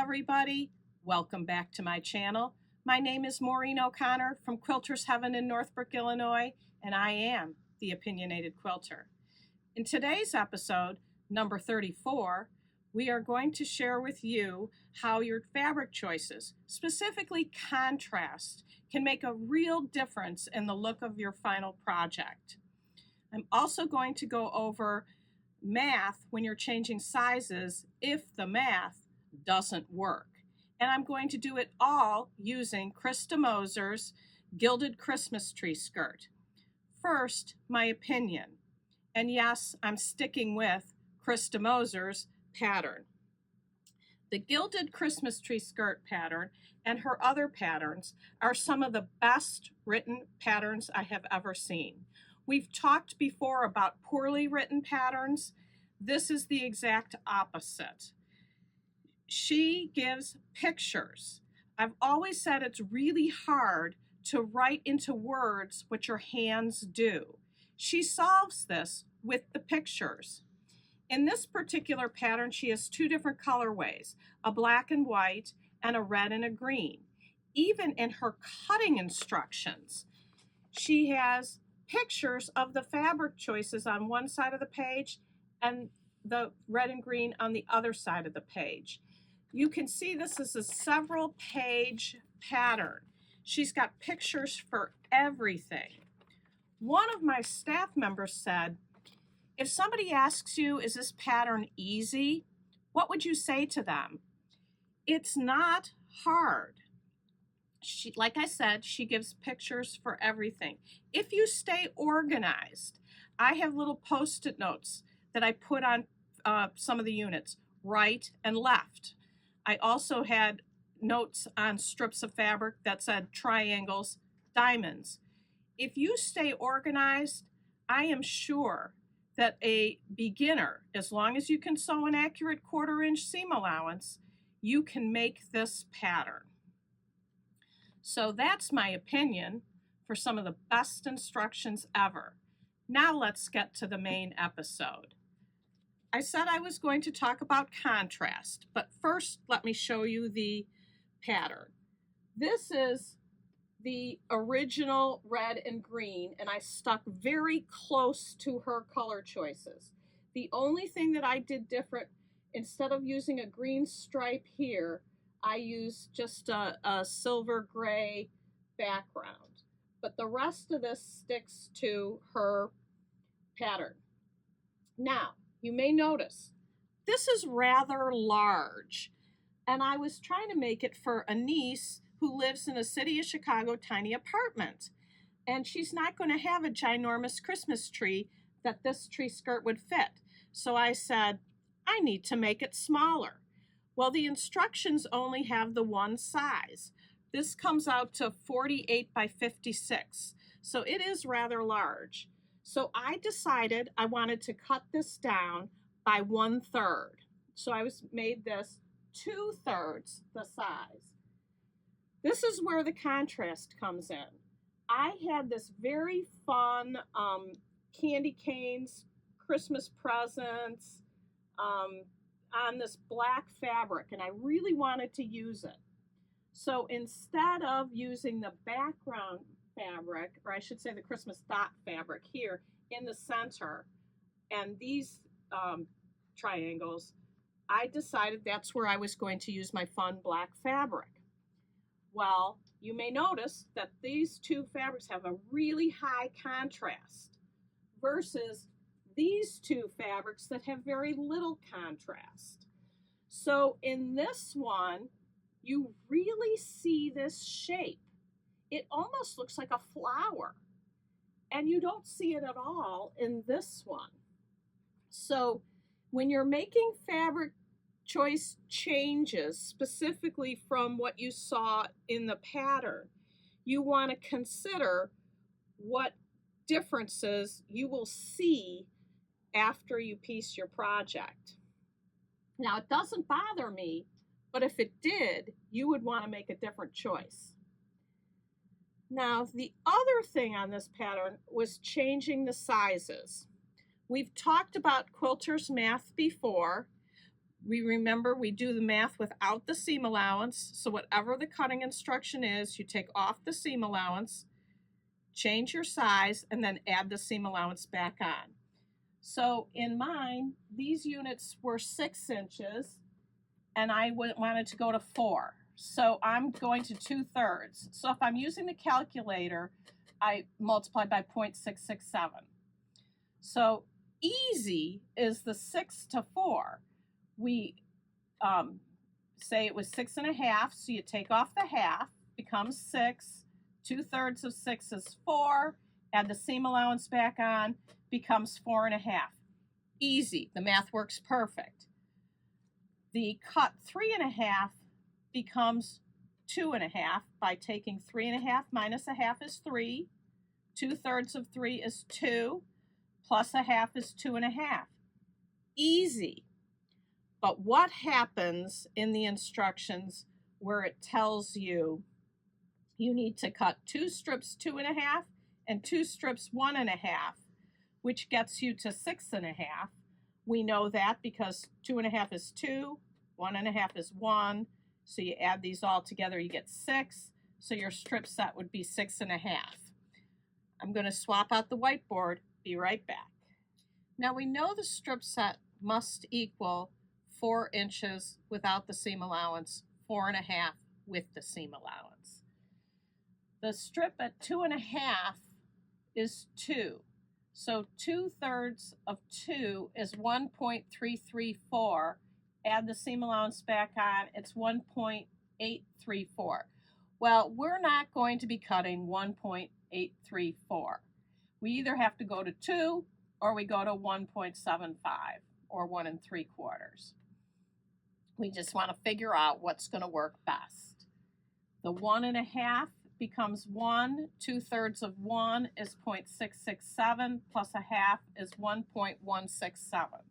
everybody. Welcome back to my channel. My name is Maureen O'Connor from Quilters Heaven in Northbrook, Illinois, and I am the Opinionated Quilter. In today's episode, number 34, we are going to share with you how your fabric choices, specifically contrast, can make a real difference in the look of your final project. I'm also going to go over math when you're changing sizes if the math doesn't work. And I'm going to do it all using Krista Moser's Gilded Christmas Tree Skirt. First, my opinion. And yes, I'm sticking with Krista Moser's pattern. The Gilded Christmas Tree Skirt pattern and her other patterns are some of the best written patterns I have ever seen. We've talked before about poorly written patterns. This is the exact opposite. She gives pictures. I've always said it's really hard to write into words what your hands do. She solves this with the pictures. In this particular pattern, she has two different colorways, a black and white and a red and a green. Even in her cutting instructions, she has pictures of the fabric choices on one side of the page and the red and green on the other side of the page. You can see this is a several page pattern. She's got pictures for everything. One of my staff members said, if somebody asks you, is this pattern easy? What would you say to them? It's not hard. Like I said, she gives pictures for everything. If you stay organized, I have little Post-it notes that I put on some of the units, right and left. I also had notes on strips of fabric that said triangles, diamonds. If you stay organized, I am sure that a beginner, as long as you can sew an accurate 1/4 inch seam allowance, you can make this pattern. So that's my opinion for some of the best instructions ever. Now let's get to the main episode. I said I was going to talk about contrast, but first let me show you the pattern. This is the original red and green, and I stuck very close to her color choices. The only thing that I did different, instead of using a green stripe here, I used just a silver gray background. But the rest of this sticks to her pattern. Now, you may notice this is rather large, and I was trying to make it for a niece who lives in a city of Chicago tiny apartment, and she's not going to have a ginormous Christmas tree that this tree skirt would fit. So I said, I need to make it smaller. Well, the instructions only have the one size. This comes out to 48 by 56, so it is rather large. So I decided I wanted to cut this down by 1/3. So I made this 2/3 the size. This is where the contrast comes in. I had this very fun candy canes, Christmas presents on this black fabric, and I really wanted to use it. So instead of using the background fabric, or I should say the Christmas dot fabric here in the center, and these triangles, I decided that's where I was going to use my fun black fabric. Well, you may notice that these two fabrics have a really high contrast versus these two fabrics that have very little contrast. So in this one, you really see this shape. It almost looks like a flower, and you don't see it at all in this one. So when you're making fabric choice changes, specifically from what you saw in the pattern, you want to consider what differences you will see after you piece your project. Now, it doesn't bother me, but if it did, you would want to make a different choice. Now, the other thing on this pattern was changing the sizes. We've talked about quilters math before, we remember we do the math without the seam allowance. So whatever the cutting instruction is, you take off the seam allowance, change your size, and then add the seam allowance back on. So in mine, these units were 6 inches, and I wanted to go to 4. So I'm going to 2/3. So if I'm using the calculator, I multiply by 0.667. So easy is the 6 to 4. We say it was 6.5, so you take off the half, becomes 6. 2/3 of 6 is 4. Add the seam allowance back on, becomes 4.5. Easy. The math works perfect. The cut 3.5 becomes 2.5 by taking 3.5 minus a half is 3. 2/3 of 3 is 2. Plus a half is 2.5. Easy. But what happens in the instructions where it tells you you need to cut 2 strips 2.5 and 2 strips 1.5, which gets you to 6.5. We know that because 2.5 is 2, 1.5 is 1. So you add these all together, you get 6. So your strip set would be 6.5. I'm going to swap out the whiteboard. Be right back. Now we know the strip set must equal 4 inches without the seam allowance, 4.5 with the seam allowance. The strip at 2.5 is 2. So 2/3 of 2 is 1.334. Add the seam allowance back on, it's 1.834. Well, we're not going to be cutting 1.834. We either have to go to 2 or we go to 1.75 or 1 3/4. We just want to figure out what's going to work best. The 1.5 becomes 1. 2/3 of 1 is 0.667 plus a half is 1.167.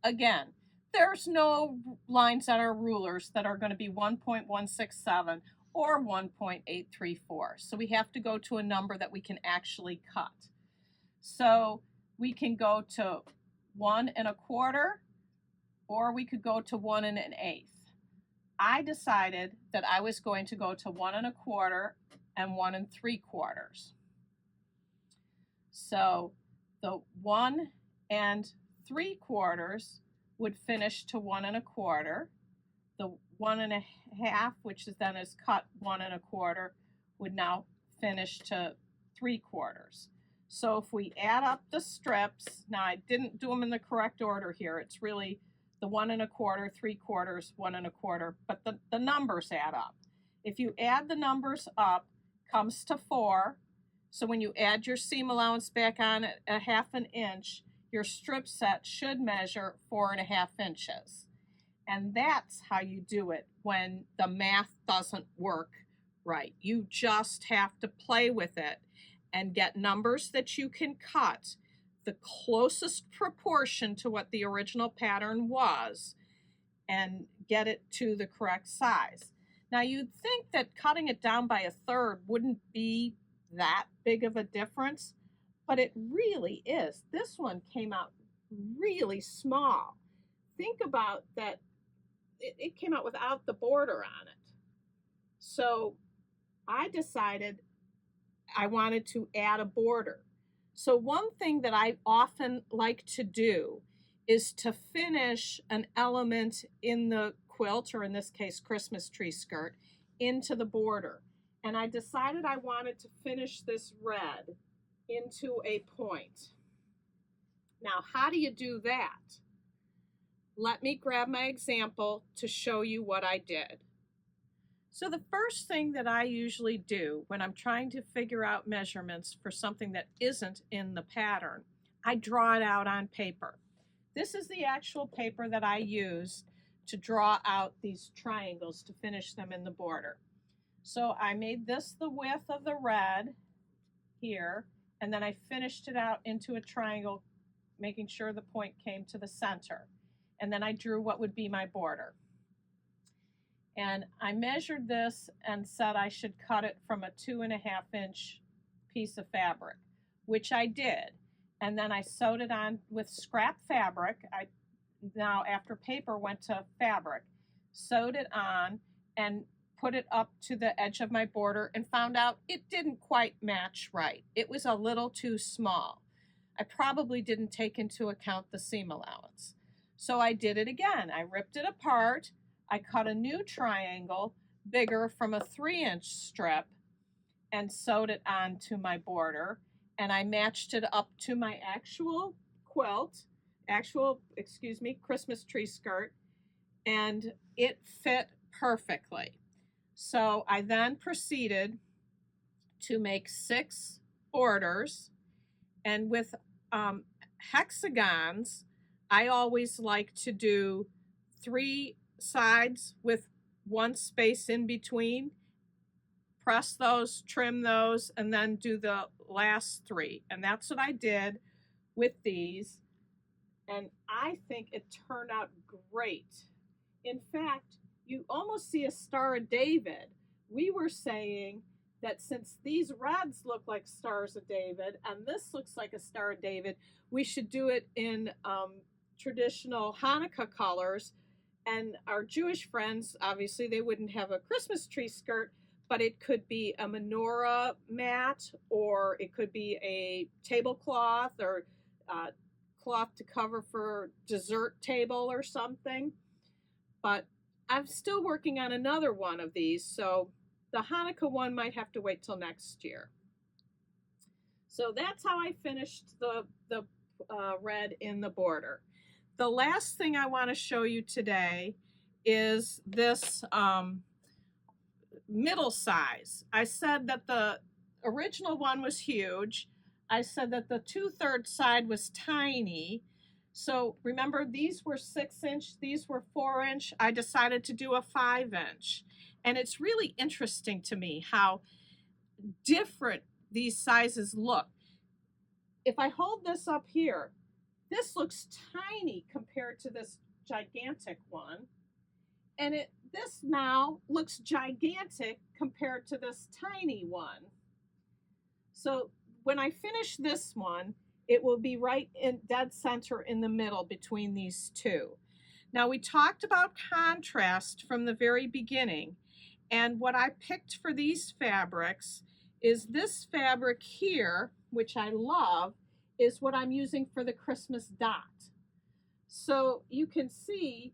Again, there's no lines on our rulers that are going to be 1.167 or 1.834. So we have to go to a number that we can actually cut. So we can go to 1 1/4, or we could go to 1 1/8. I decided that I was going to go to 1 1/4 and 1 3/4. So the 1 3/4 would finish to 1 1/4. The 1.5, which is then is cut 1 1/4, would now finish to 3/4. So if we add up the strips, now I didn't do them in the correct order here. It's really the 1 1/4, 3/4, 1 1/4, but the numbers add up. If you add the numbers up, comes to 4. So when you add your seam allowance back on at a 1/2 inch, your strip set should measure 4.5 inches. And that's how you do it when the math doesn't work right. You just have to play with it and get numbers that you can cut the closest proportion to what the original pattern was and get it to the correct size. Now you'd think that cutting it down by 1/3 wouldn't be that big of a difference, but it really is. This one came out really small. Think about that. It came out without the border on it. So I decided I wanted to add a border. So one thing that I often like to do is to finish an element in the quilt, or in this case Christmas tree skirt, into the border. And I decided I wanted to finish this red into a point. Now, how do you do that? Let me grab my example to show you what I did. So the first thing that I usually do when I'm trying to figure out measurements for something that isn't in the pattern, I draw it out on paper. This is the actual paper that I used to draw out these triangles to finish them in the border. So I made this the width of the red here, and then I finished it out into a triangle, making sure the point came to the center. And then I drew what would be my border. And I measured this and said I should cut it from a 2.5 inch piece of fabric, which I did. And then I sewed it on with scrap fabric. I now after paper went to fabric, sewed it on and put it up to the edge of my border and found out it didn't quite match right. It was a little too small. I probably didn't take into account the seam allowance. So I did it again. I ripped it apart. I cut a new triangle bigger from a 3-inch strip and sewed it onto my border. And I matched it up to my actual Christmas tree skirt, and it fit perfectly. So I then proceeded to make 6 borders, and with hexagons, I always like to do 3 sides with 1 space in between. Press those, trim those, and then do the last 3. And that's what I did with these. And I think it turned out great. In fact, you almost see a Star of David. We were saying that since these reds look like Stars of David and this looks like a Star of David, we should do it in traditional Hanukkah colors. And our Jewish friends, obviously, they wouldn't have a Christmas tree skirt, but it could be a menorah mat, or it could be a tablecloth, or cloth to cover for dessert table or something. But I'm still working on another one of these, so the Hanukkah one might have to wait till next year. So that's how I finished the red in the border. The last thing I want to show you today is this middle size. I said that the original one was huge. I said that the 2/3 side was tiny. So remember, these were 6-inch, these were 4-inch. I decided to do a 5-inch. And it's really interesting to me how different these sizes look. If I hold this up here, this looks tiny compared to this gigantic one. And this now looks gigantic compared to this tiny one. So when I finish this one, it will be right in dead center in the middle between these two. Now, we talked about contrast from the very beginning, and what I picked for these fabrics is this fabric here, which I love, is what I'm using for the Christmas dot. So you can see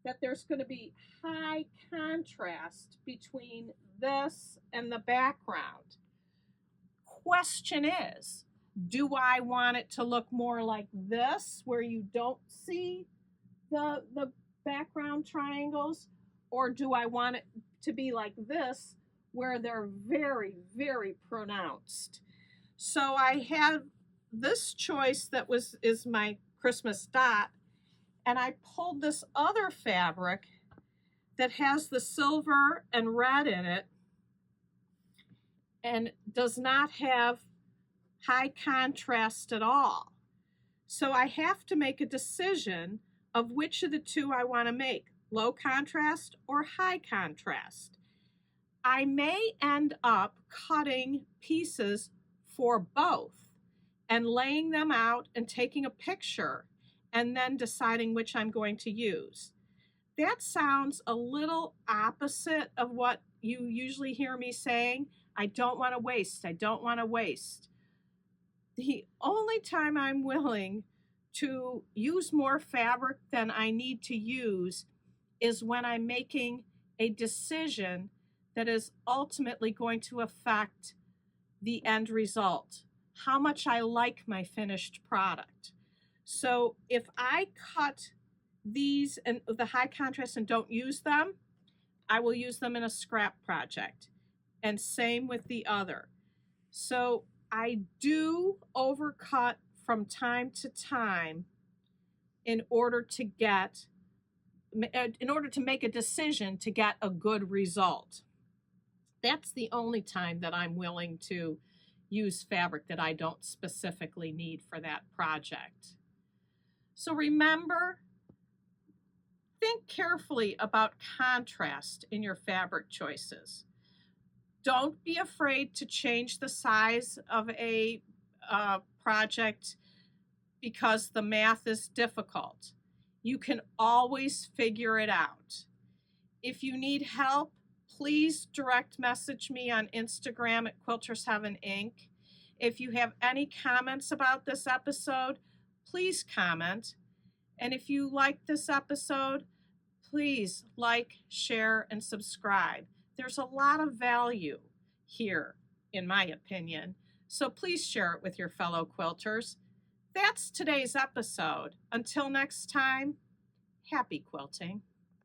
that there's going to be high contrast between this and the background. Question is, do I want it to look more like this, where you don't see the background triangles, or do I want it to be like this, where they're very, very pronounced? So I have this choice that is my Christmas dot, and I pulled this other fabric that has the silver and red in it and does not have high contrast at all. So I have to make a decision of which of the two I want to make, low contrast or high contrast. I may end up cutting pieces for both and laying them out and taking a picture and then deciding which I'm going to use. That sounds a little opposite of what you usually hear me saying. I don't want to waste. I don't want to waste. The only time I'm willing to use more fabric than I need to use is when I'm making a decision that is ultimately going to affect the end result, how much I like my finished product. So if I cut these and the high contrast and don't use them, I will use them in a scrap project. And same with the other. So I do overcut from time to time in order to make a decision to get a good result. That's the only time that I'm willing to use fabric that I don't specifically need for that project. So remember, think carefully about contrast in your fabric choices. Don't be afraid to change the size of a project because the math is difficult. You can always figure it out. If you need help, please direct message me on Instagram at Quilters Heaven Inc. If you have any comments about this episode, please comment. And if you like this episode, please like, share, and subscribe. There's a lot of value here, in my opinion. So please share it with your fellow quilters. That's today's episode. Until next time, happy quilting.